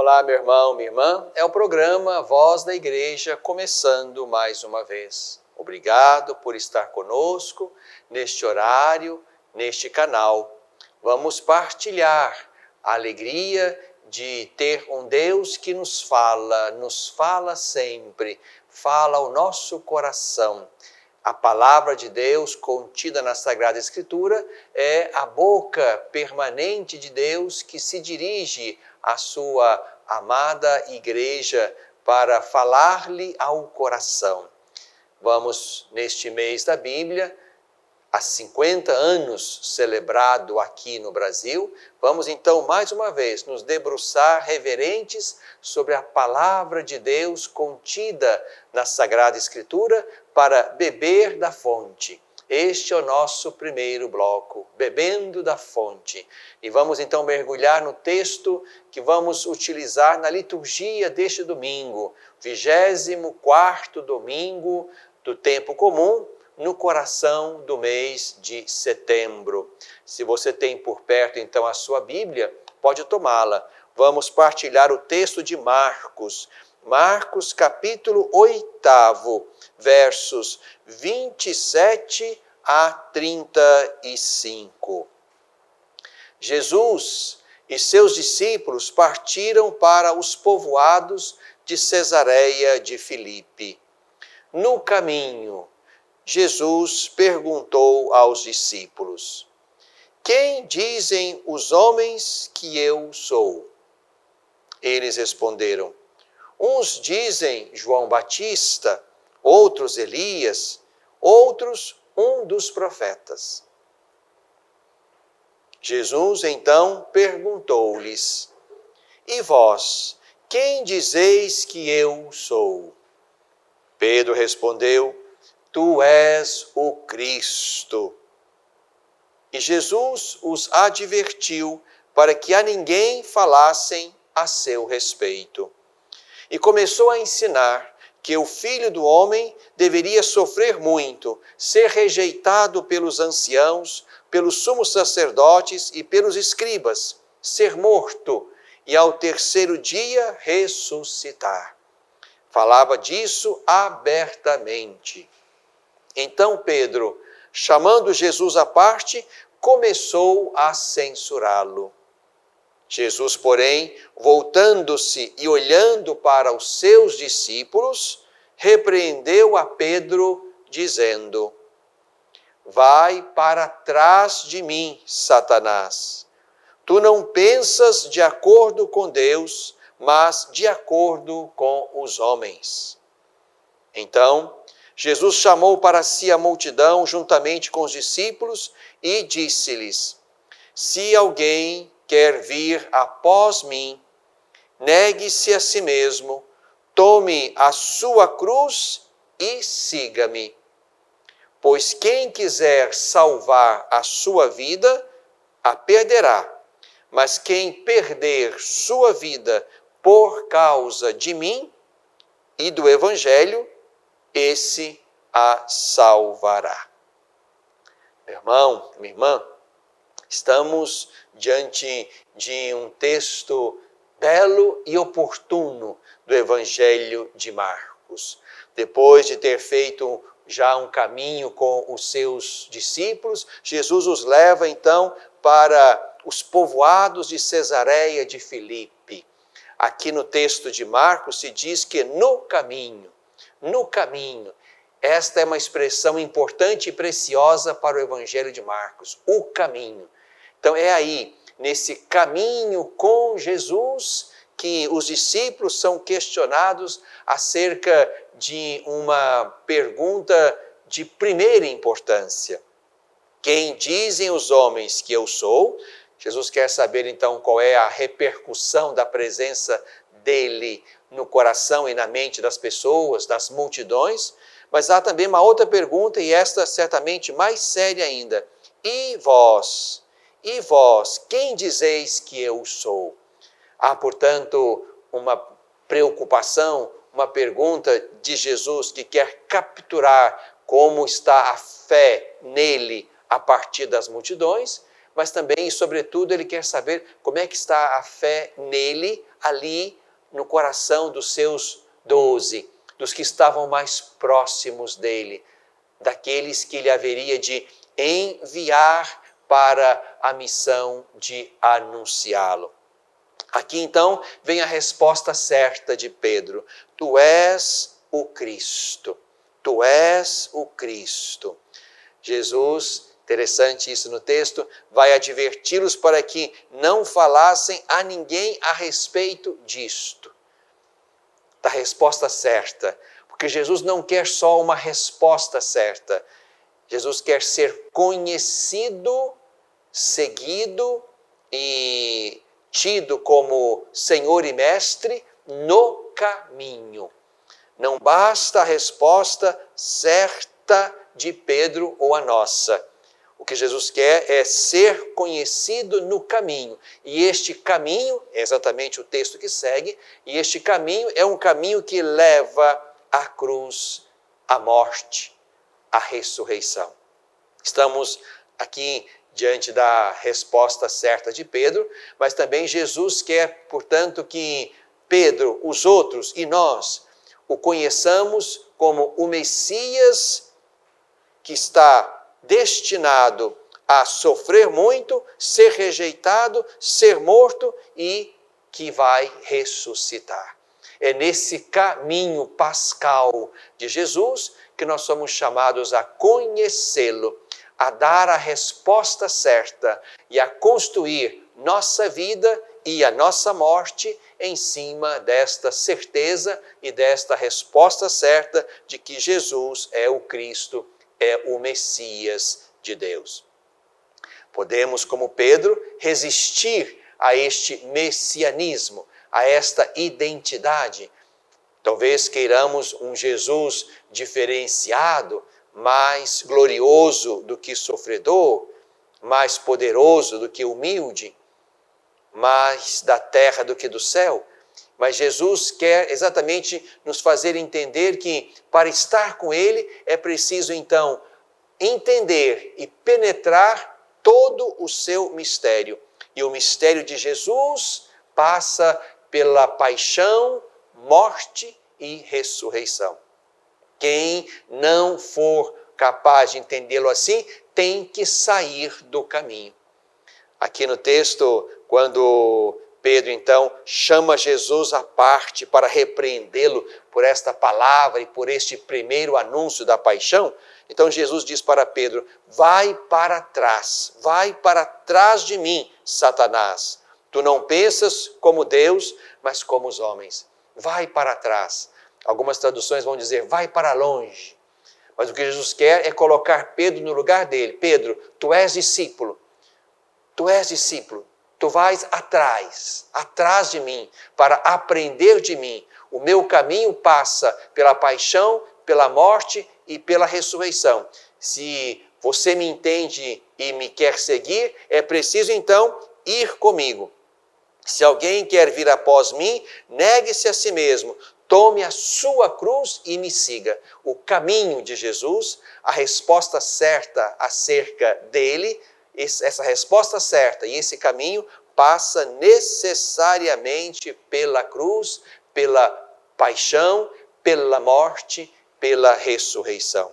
Olá, meu irmão, minha irmã. É o programa Voz da Igreja começando mais uma vez. Obrigado por estar conosco neste horário, neste canal. Vamos partilhar a alegria de ter um Deus que nos fala sempre, fala ao nosso coração. A palavra de Deus contida na Sagrada Escritura é a boca permanente de Deus que se dirige à sua amada igreja para falar-lhe ao coração. Vamos, neste mês da Bíblia, há 50 anos celebrado aqui no Brasil, vamos então mais uma vez nos debruçar reverentes sobre a palavra de Deus contida na Sagrada Escritura para beber da fonte. Este é o nosso primeiro bloco, Bebendo da Fonte. E vamos então mergulhar no texto que vamos utilizar na liturgia deste domingo, 24º domingo do tempo comum, no coração do mês de setembro. Se você tem por perto então a sua Bíblia, pode tomá-la. Vamos partilhar o texto de Marcos. Marcos capítulo 8, versos 27 a 35. Jesus e seus discípulos partiram para os povoados de Cesareia de Filipe. No caminho, Jesus perguntou aos discípulos: quem dizem os homens que eu sou? Eles responderam: uns dizem João Batista, outros Elias, outros um dos profetas. Jesus então perguntou-lhes: e vós, quem dizeis que eu sou? Pedro respondeu: tu és o Cristo. E Jesus os advertiu para que a ninguém falassem a seu respeito. E começou a ensinar que o Filho do Homem deveria sofrer muito, ser rejeitado pelos anciãos, pelos sumos sacerdotes e pelos escribas, ser morto e ao terceiro dia ressuscitar. Falava disso abertamente. Então Pedro, chamando Jesus à parte, começou a censurá-lo. Jesus, porém, voltando-se e olhando para os seus discípulos, repreendeu a Pedro, dizendo: vai para trás de mim, Satanás. Tu não pensas de acordo com Deus, mas de acordo com os homens. Então, Jesus chamou para si a multidão juntamente com os discípulos e disse-lhes: se alguém quer vir após mim, negue-se a si mesmo, tome a sua cruz e siga-me. Pois quem quiser salvar a sua vida, a perderá. Mas quem perder sua vida por causa de mim e do Evangelho, esse a salvará. Meu irmão, minha irmã, estamos diante de um texto belo e oportuno do Evangelho de Marcos. Depois de ter feito já um caminho com os seus discípulos, Jesus os leva então para os povoados de Cesareia de Filipe. Aqui no texto de Marcos se diz que no caminho. Esta é uma expressão importante e preciosa para o Evangelho de Marcos, o caminho. Então é aí, nesse caminho com Jesus, que os discípulos são questionados acerca de uma pergunta de primeira importância. Quem dizem os homens que eu sou? Jesus quer saber então qual é a repercussão da presença dele no coração e na mente das pessoas, das multidões. Mas há também uma outra pergunta, e esta certamente mais séria ainda. E vós? E vós, quem dizeis que eu sou? Há, portanto, uma preocupação, uma pergunta de Jesus que quer capturar como está a fé nele a partir das multidões, mas também e sobretudo ele quer saber como é que está a fé nele, ali no coração dos seus 12, dos que estavam mais próximos dele, daqueles que ele haveria de enviar para a missão de anunciá-lo. Aqui então vem a resposta certa de Pedro: tu és o Cristo, tu és o Cristo. Jesus, interessante isso no texto, vai adverti-los para que não falassem a ninguém a respeito disto, da resposta certa, porque Jesus não quer só uma resposta certa, Jesus quer ser conhecido, seguido e tido como Senhor e Mestre no caminho. Não basta a resposta certa de Pedro ou a nossa. O que Jesus quer é ser conhecido no caminho. E este caminho, é exatamente o texto que segue, e este caminho é um caminho que leva à cruz, à morte, à ressurreição. Estamos aqui diante da resposta certa de Pedro, mas também Jesus quer, portanto, que Pedro, os outros e nós o conheçamos como o Messias que está destinado a sofrer muito, ser rejeitado, ser morto e que vai ressuscitar. É nesse caminho pascal de Jesus que nós somos chamados a conhecê-lo, a dar a resposta certa e a construir nossa vida e a nossa morte em cima desta certeza e desta resposta certa de que Jesus é o Cristo, é o Messias de Deus. Podemos, como Pedro, resistir a este messianismo, a esta identidade. Talvez queiramos um Jesus diferenciado, mais glorioso do que sofredor, mais poderoso do que humilde, mais da terra do que do céu. Mas Jesus quer exatamente nos fazer entender que para estar com Ele é preciso então entender e penetrar todo o seu mistério. E o mistério de Jesus passa pela paixão, morte e ressurreição. Quem não for capaz de entendê-lo assim, tem que sair do caminho. Aqui no texto, quando Pedro então chama Jesus à parte para repreendê-lo por esta palavra e por este primeiro anúncio da paixão, então Jesus diz para Pedro: vai para trás de mim, Satanás. Tu não pensas como Deus, mas como os homens. Vai para trás. Algumas traduções vão dizer, vai para longe. Mas o que Jesus quer é colocar Pedro no lugar dele. Pedro, tu és discípulo. Tu és discípulo. Tu vais atrás de mim, para aprender de mim. O meu caminho passa pela paixão, pela morte e pela ressurreição. Se você me entende e me quer seguir, é preciso então ir comigo. Se alguém quer vir após mim, negue-se a si mesmo. Tome a sua cruz e me siga. O caminho de Jesus, a resposta certa acerca dele, essa resposta certa e esse caminho passa necessariamente pela cruz, pela paixão, pela morte, pela ressurreição.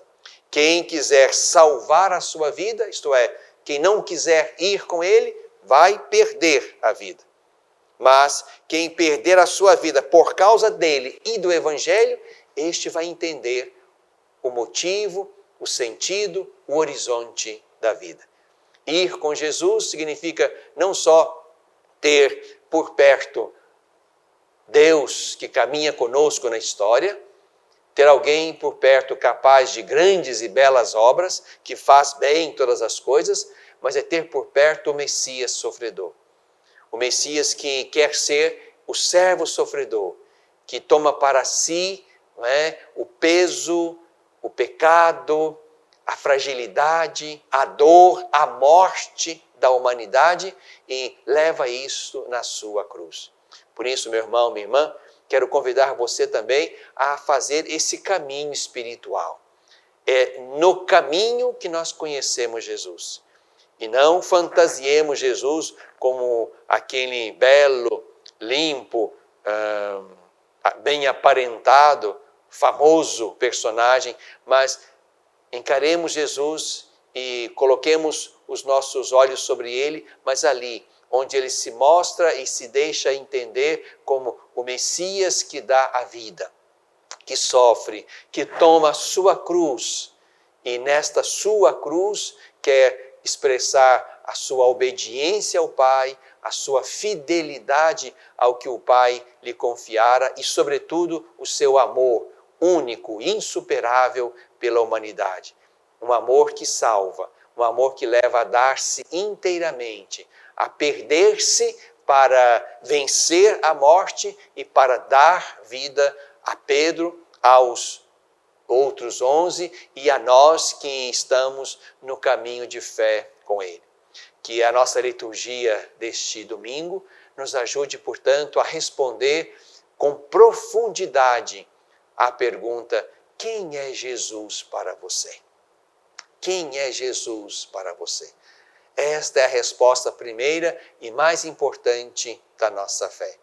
Quem quiser salvar a sua vida, isto é, quem não quiser ir com ele, vai perder a vida. Mas quem perder a sua vida por causa dele e do Evangelho, este vai entender o motivo, o sentido, o horizonte da vida. Ir com Jesus significa não só ter por perto Deus que caminha conosco na história, ter alguém por perto capaz de grandes e belas obras, que faz bem todas as coisas, mas é ter por perto o Messias sofredor. O Messias que quer ser o servo sofredor, que toma para si, o peso, o pecado, a fragilidade, a dor, a morte da humanidade e leva isso na sua cruz. Por isso, meu irmão, minha irmã, quero convidar você também a fazer esse caminho espiritual. É no caminho que nós conhecemos Jesus. E não fantasiemos Jesus como aquele belo, limpo, bem aparentado, famoso personagem, mas encaremos Jesus e coloquemos os nossos olhos sobre ele, mas ali, onde ele se mostra e se deixa entender como o Messias que dá a vida, que sofre, que toma a sua cruz, e nesta sua cruz quer expressar a sua obediência ao Pai, a sua fidelidade ao que o Pai lhe confiara e, sobretudo, o seu amor único, insuperável pela humanidade. Um amor que salva, um amor que leva a dar-se inteiramente, a perder-se para vencer a morte e para dar vida a Pedro, aos outros 11 e a nós que estamos no caminho de fé com ele. Que a nossa liturgia deste domingo nos ajude, portanto, a responder com profundidade à pergunta: quem é Jesus para você? Quem é Jesus para você? Esta é a resposta primeira e mais importante da nossa fé.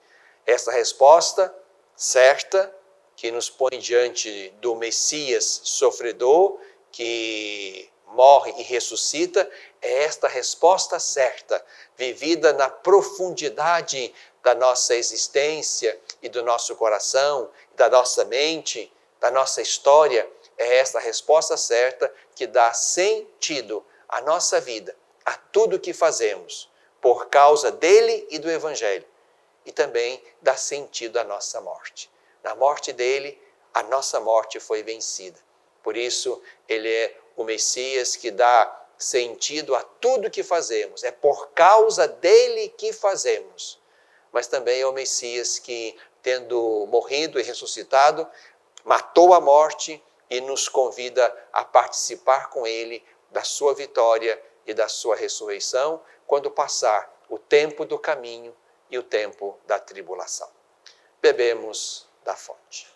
Esta resposta certa, que nos põe diante do Messias sofredor, que morre e ressuscita, é esta resposta certa, vivida na profundidade da nossa existência e do nosso coração, da nossa mente, da nossa história. É esta resposta certa que dá sentido à nossa vida, a tudo que fazemos, por causa dele e do Evangelho. E também dá sentido à nossa morte. Na morte dele, a nossa morte foi vencida. Por isso, ele é o Messias que dá sentido a tudo que fazemos. É por causa dele que fazemos. Mas também é o Messias que, tendo morrido e ressuscitado, matou a morte e nos convida a participar com ele da sua vitória e da sua ressurreição, quando passar o tempo do caminho e o tempo da tribulação. Bebemos da fonte.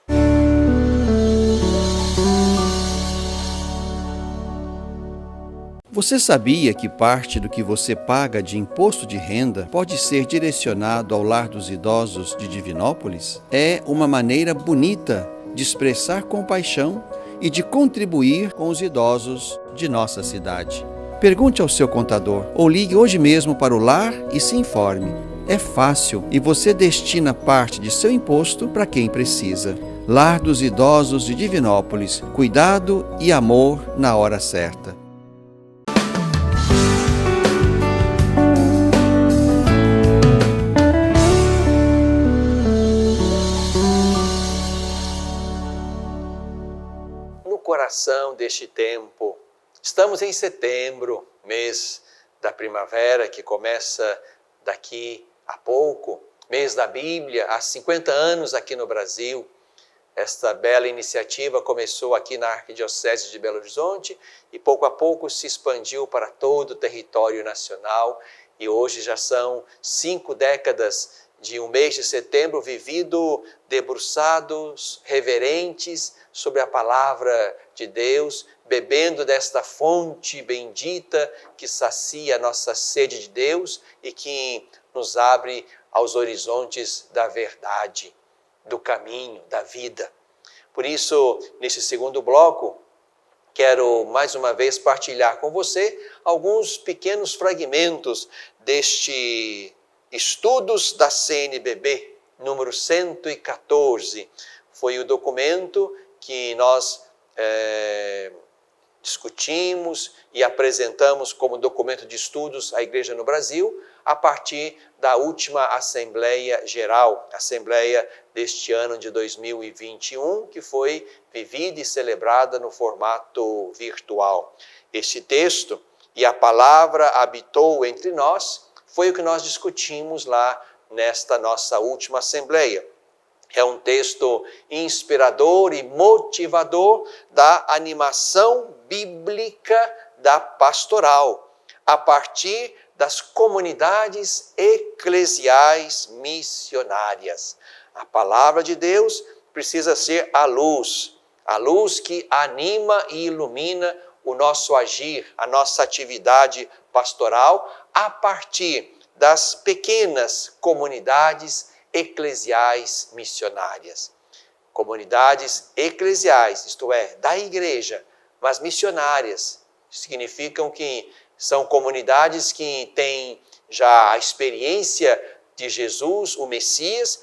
Você sabia que parte do que você paga de imposto de renda pode ser direcionado ao Lar dos Idosos de Divinópolis? É uma maneira bonita de expressar compaixão e de contribuir com os idosos de nossa cidade. Pergunte ao seu contador ou ligue hoje mesmo para o lar e se informe. É fácil e você destina parte de seu imposto para quem precisa. Lar dos Idosos de Divinópolis, cuidado e amor na hora certa. No coração deste tempo, estamos em setembro, mês da primavera, que começa daqui a pouco, mês da Bíblia, há 50 anos aqui no Brasil. Esta bela iniciativa começou aqui na Arquidiocese de Belo Horizonte e pouco a pouco se expandiu para todo o território nacional e hoje já são 5 décadas de um mês de setembro vivido debruçados, reverentes sobre a palavra de Deus, bebendo desta fonte bendita que sacia a nossa sede de Deus e que nos abre aos horizontes da verdade, do caminho, da vida. Por isso, nesse segundo bloco, quero mais uma vez partilhar com você alguns pequenos fragmentos deste Estudos da CNBB, número 114. Foi o documento que nós discutimos e apresentamos como documento de estudos à Igreja no Brasil, a partir da última Assembleia Geral, Assembleia deste ano de 2021, que foi vivida e celebrada no formato virtual. Este texto, e a palavra habitou entre nós, foi o que nós discutimos lá nesta nossa última Assembleia. É um texto inspirador e motivador da animação bíblica da pastoral, a partir das comunidades eclesiais missionárias. A palavra de Deus precisa ser a luz que anima e ilumina o nosso agir, a nossa atividade pastoral a partir das pequenas comunidades eclesiais missionárias. Comunidades eclesiais, isto é, da igreja, mas missionárias. Significam que são comunidades que têm já a experiência de Jesus, o Messias,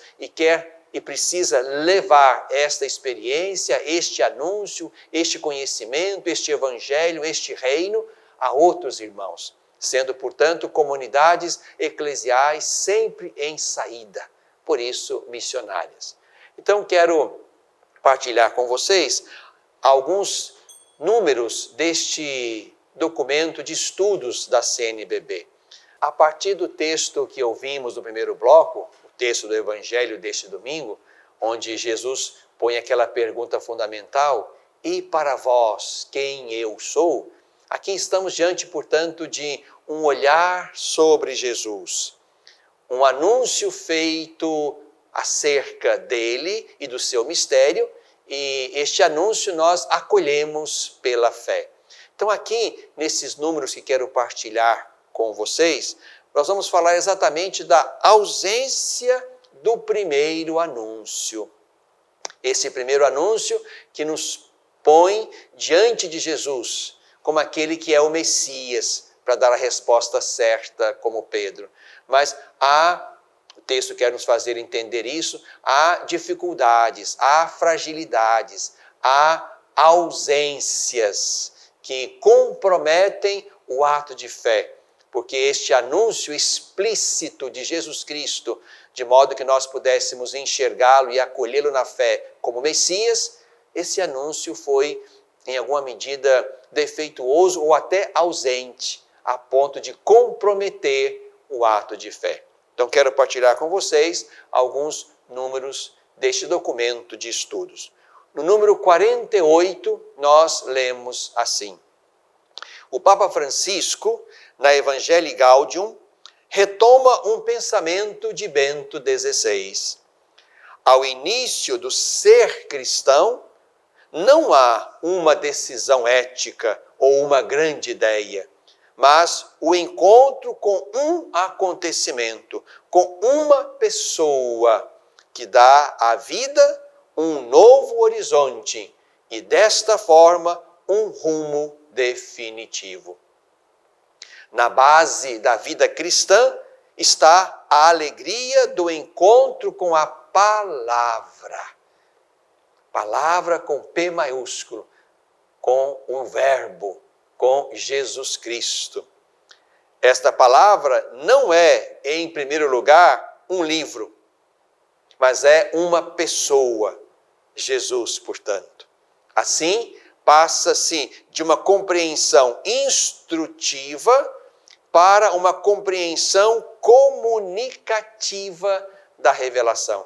e precisa levar esta experiência, este anúncio, este conhecimento, este evangelho, este reino a outros irmãos, sendo, portanto, comunidades eclesiais sempre em saída, por isso missionárias. Então, quero partilhar com vocês alguns números deste documento de estudos da CNBB. A partir do texto que ouvimos no primeiro bloco, o texto do Evangelho deste domingo, onde Jesus põe aquela pergunta fundamental: e para vós, quem eu sou? Aqui estamos diante, portanto, de um olhar sobre Jesus, um anúncio feito acerca dele e do seu mistério, e este anúncio nós acolhemos pela fé. Então aqui, nesses números que quero partilhar com vocês, nós vamos falar exatamente da ausência do primeiro anúncio. Esse primeiro anúncio que nos põe diante de Jesus, como aquele que é o Messias, para dar a resposta certa, como Pedro. Mas o texto quer nos fazer entender isso, há dificuldades, há fragilidades, há ausências que comprometem o ato de fé, porque este anúncio explícito de Jesus Cristo, de modo que nós pudéssemos enxergá-lo e acolhê-lo na fé como Messias, esse anúncio foi, em alguma medida, defeituoso ou até ausente, a ponto de comprometer o ato de fé. Então, quero partilhar com vocês alguns números deste documento de estudos. No número 48, nós lemos assim: o Papa Francisco, na Evangelii Gaudium, retoma um pensamento de Bento XVI. Ao início do ser cristão, não há uma decisão ética ou uma grande ideia, mas o encontro com um acontecimento, com uma pessoa que dá à vida um novo horizonte e, desta forma, um rumo definitivo. Na base da vida cristã está a alegria do encontro com a palavra. Palavra com P maiúsculo, com o Verbo, com Jesus Cristo. Esta palavra não é, em primeiro lugar, um livro, mas é uma pessoa, Jesus, portanto. Assim, passa-se de uma compreensão instrutiva para uma compreensão comunicativa da revelação.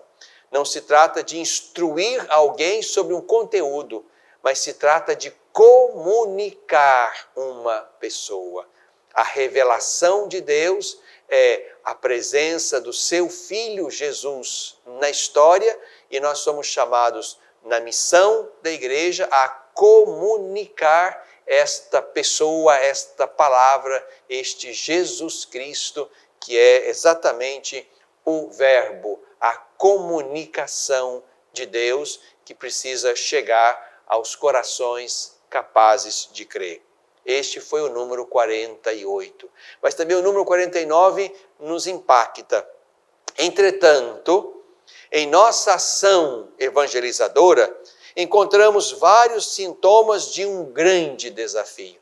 Não se trata de instruir alguém sobre um conteúdo, mas se trata de comunicar uma pessoa. A revelação de Deus é a presença do seu Filho Jesus na história, e nós somos chamados na missão da igreja a comunicar esta pessoa, esta palavra, este Jesus Cristo, que é exatamente o Verbo, a comunicação de Deus que precisa chegar aos corações capazes de crer. Este foi o número 48. Mas também o número 49 nos impacta. Entretanto, em nossa ação evangelizadora, encontramos vários sintomas de um grande desafio: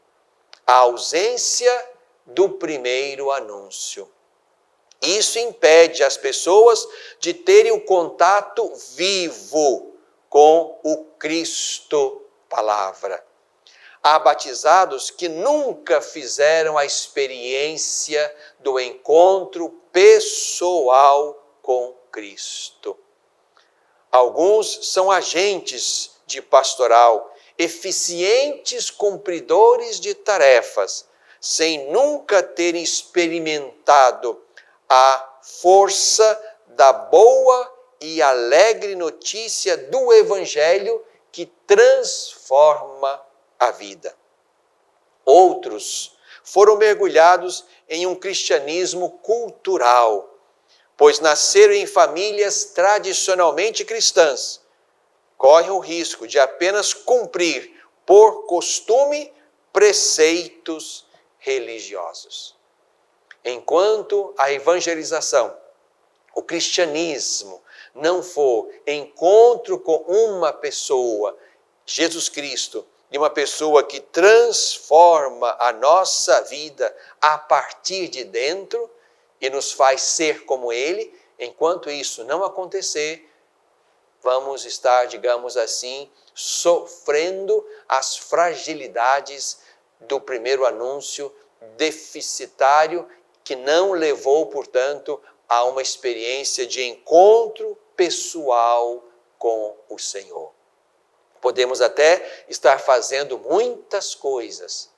a ausência do primeiro anúncio. Isso impede as pessoas de terem o contato vivo com o Cristo Palavra. Há batizados que nunca fizeram a experiência do encontro pessoal com Cristo. Alguns são agentes de pastoral, eficientes cumpridores de tarefas, sem nunca terem experimentado a força da boa e alegre notícia do Evangelho que transforma a vida. Outros foram mergulhados em um cristianismo cultural, pois nasceram em famílias tradicionalmente cristãs. Correm o risco de apenas cumprir, por costume, preceitos religiosos. Enquanto a evangelização, o cristianismo, não for encontro com uma pessoa, Jesus Cristo, de uma pessoa que transforma a nossa vida a partir de dentro e nos faz ser como Ele, enquanto isso não acontecer, vamos estar, digamos assim, sofrendo as fragilidades do primeiro anúncio deficitário, que não levou, portanto, a uma experiência de encontro pessoal com o Senhor. Podemos até estar fazendo muitas coisas,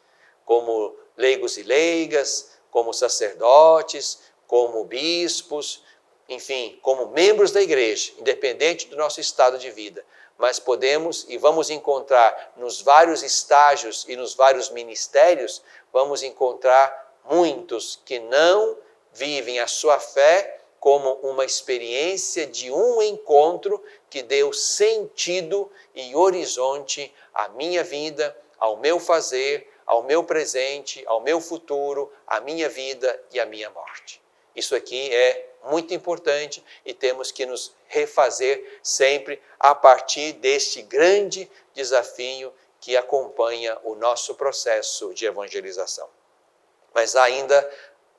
como leigos e leigas, como sacerdotes, como bispos, enfim, como membros da igreja, independente do nosso estado de vida. Mas podemos e vamos encontrar nos vários estágios e nos vários ministérios, vamos encontrar muitos que não vivem a sua fé como uma experiência de um encontro que deu sentido e horizonte à minha vida, ao meu fazer, ao meu presente, ao meu futuro, à minha vida e à minha morte. Isso aqui é muito importante e temos que nos refazer sempre a partir deste grande desafio que acompanha o nosso processo de evangelização. Mas há ainda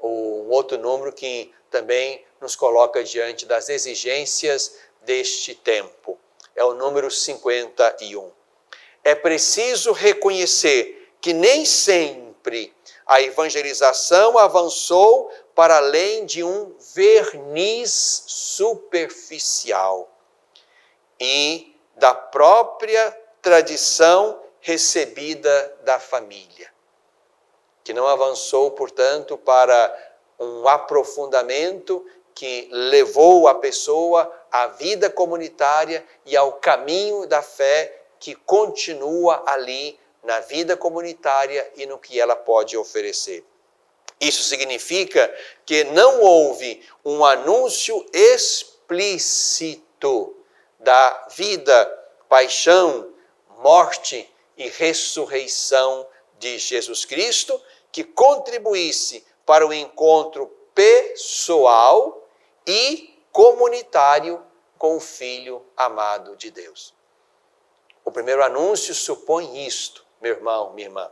um outro número que também nos coloca diante das exigências deste tempo. É o número 51. É preciso reconhecer que nem sempre a evangelização avançou para além de um verniz superficial e da própria tradição recebida da família, que não avançou, portanto, para um aprofundamento que levou a pessoa à vida comunitária e ao caminho da fé que continua ali na vida comunitária e no que ela pode oferecer. Isso significa que não houve um anúncio explícito da vida, paixão, morte e ressurreição de Jesus Cristo que contribuísse para o encontro pessoal e comunitário com o Filho amado de Deus. O primeiro anúncio supõe isto, meu irmão, minha irmã.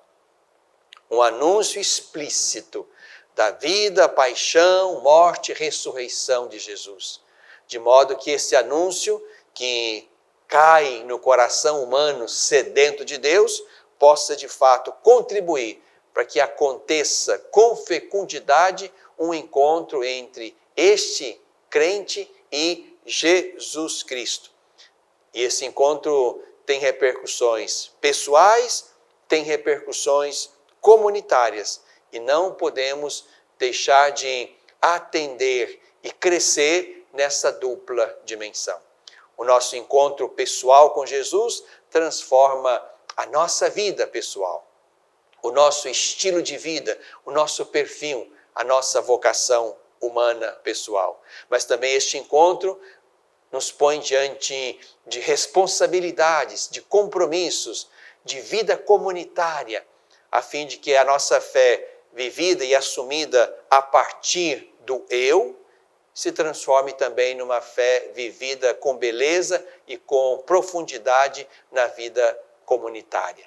Um anúncio explícito da vida, paixão, morte e ressurreição de Jesus. De modo que esse anúncio que cai no coração humano sedento de Deus, possa de fato contribuir para que aconteça com fecundidade um encontro entre este crente e Jesus Cristo. E esse encontro tem repercussões pessoais, tem repercussões comunitárias, e não podemos deixar de atender e crescer nessa dupla dimensão. O nosso encontro pessoal com Jesus transforma a nossa vida pessoal, o nosso estilo de vida, o nosso perfil, a nossa vocação humana pessoal. Mas também este encontro nos põe diante de responsabilidades, de compromissos, de vida comunitária, a fim de que a nossa fé vivida e assumida a partir do eu se transforme também numa fé vivida com beleza e com profundidade na vida comunitária.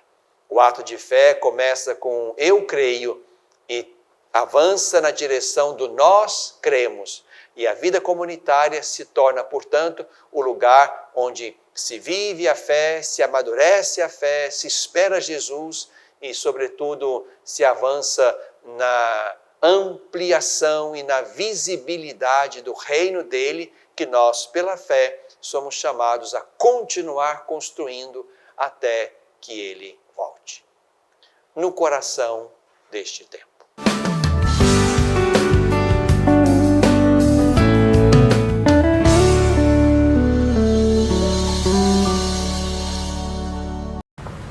O ato de fé começa com eu creio e avança na direção do nós cremos. E a vida comunitária se torna, portanto, o lugar onde se vive a fé, se amadurece a fé, se espera Jesus e, sobretudo, se avança na ampliação e na visibilidade do reino dele, que nós, pela fé, somos chamados a continuar construindo até que ele volte. No coração deste tempo.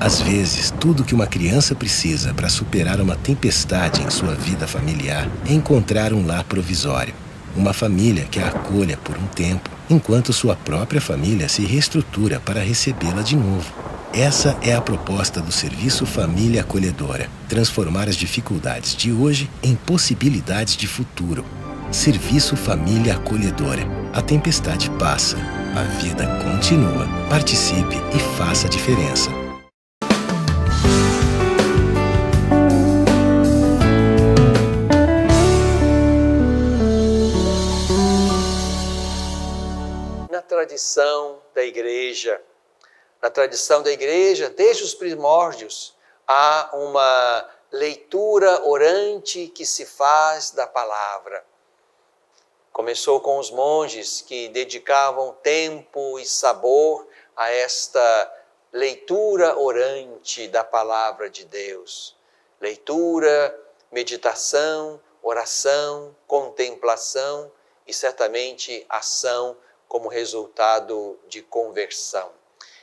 Às vezes, tudo que uma criança precisa para superar uma tempestade em sua vida familiar é encontrar um lar provisório. Uma família que a acolha por um tempo, enquanto sua própria família se reestrutura para recebê-la de novo. Essa é a proposta do Serviço Família Acolhedora: transformar as dificuldades de hoje em possibilidades de futuro. Serviço Família Acolhedora. A tempestade passa, a vida continua. Participe e faça a diferença. Na tradição da igreja, desde os primórdios, há uma leitura orante que se faz da palavra. Começou com os monges que dedicavam tempo e sabor a esta leitura orante da palavra de Deus. Leitura, meditação, oração, contemplação e certamente ação como resultado de conversão.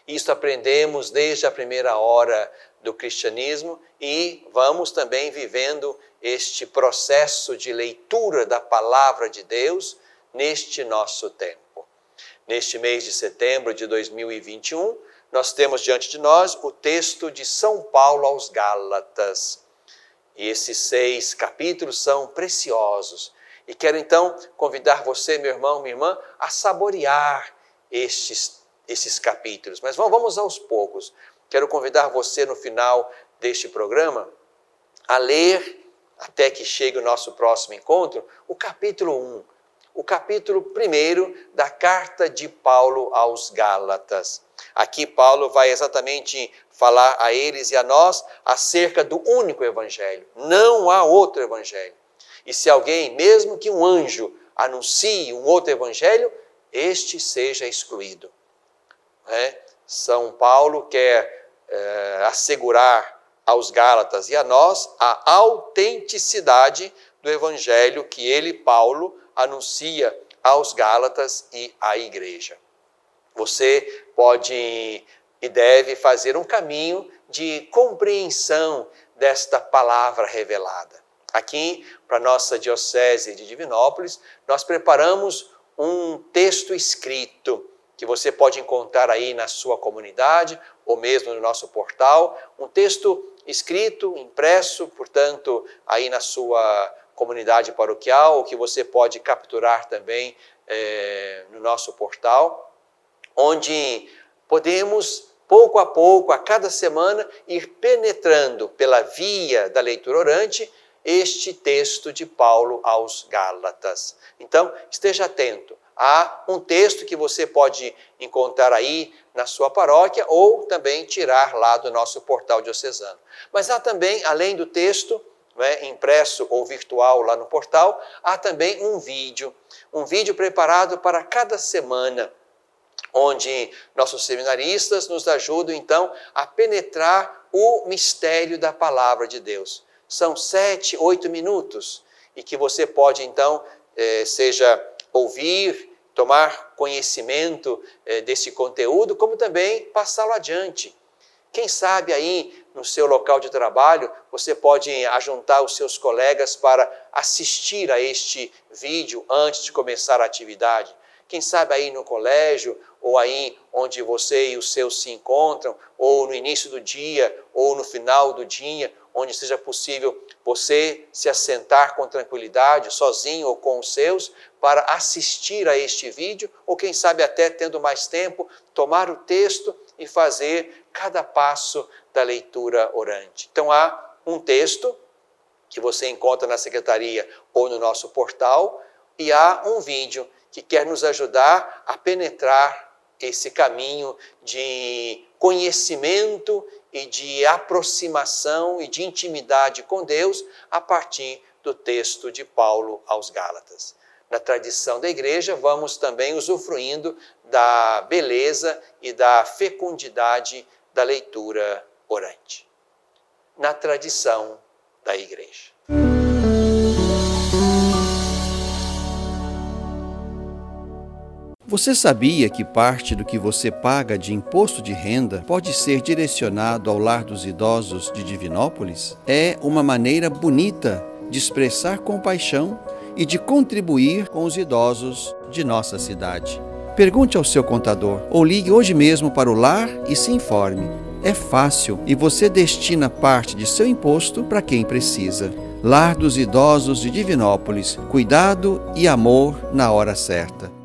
Isto aprendemos desde a primeira hora do cristianismo e vamos também vivendo este processo de leitura da palavra de Deus neste nosso tempo. Neste mês de setembro de 2021, nós temos diante de nós o texto de São Paulo aos Gálatas. E esses 6 capítulos são preciosos. E quero então convidar você, meu irmão, minha irmã, a saborear esses capítulos. Mas vamos aos poucos. Quero convidar você no final deste programa a ler, até que chegue o nosso próximo encontro, o capítulo 1. O capítulo 1 da carta de Paulo aos Gálatas. Aqui Paulo vai exatamente falar a eles e a nós acerca do único evangelho. Não há outro evangelho. E se alguém, mesmo que um anjo, anuncie um outro evangelho, este seja excluído. São Paulo quer assegurar aos Gálatas e a nós a autenticidade do evangelho que ele, Paulo, anuncia aos Gálatas e à igreja. Você pode e deve fazer um caminho de compreensão desta palavra revelada. Aqui, para a nossa Diocese de Divinópolis, nós preparamos um texto escrito que você pode encontrar aí na sua comunidade ou mesmo no nosso portal. Um texto escrito, impresso, portanto, aí na sua comunidade paroquial, ou que você pode capturar também no nosso portal, onde podemos, pouco a pouco, a cada semana, ir penetrando pela via da leitura orante este texto de Paulo aos Gálatas. Então, esteja atento. Há um texto que você pode encontrar aí na sua paróquia ou também tirar lá do nosso portal diocesano. Mas há também, além do texto, impresso ou virtual lá no portal, há também um vídeo preparado para cada semana, onde nossos seminaristas nos ajudam então a penetrar o mistério da palavra de Deus. São 7, 8 minutos e que você pode então, seja ouvir, tomar conhecimento desse conteúdo, como também passá-lo adiante. Quem sabe aí no seu local de trabalho você pode ajuntar os seus colegas para assistir a este vídeo antes de começar a atividade. Quem sabe aí no colégio, ou aí onde você e os seus se encontram, ou no início do dia, ou no final do dia, onde seja possível você se assentar com tranquilidade, sozinho ou com os seus, para assistir a este vídeo, ou quem sabe até tendo mais tempo, tomar o texto e fazer cada passo da leitura orante. Então há um texto que você encontra na secretaria ou no nosso portal, e há um vídeo que quer nos ajudar a penetrar esse caminho de conhecimento e de aproximação e de intimidade com Deus a partir do texto de Paulo aos Gálatas. Na tradição da igreja, vamos também usufruindo da beleza e da fecundidade da leitura orante. Na tradição da igreja. Você sabia que parte do que você paga de imposto de renda pode ser direcionado ao Lar dos Idosos de Divinópolis? É uma maneira bonita de expressar compaixão e de contribuir com os idosos de nossa cidade. Pergunte ao seu contador ou ligue hoje mesmo para o lar e se informe. É fácil e você destina parte de seu imposto para quem precisa. Lar dos Idosos de Divinópolis. Cuidado e amor na hora certa.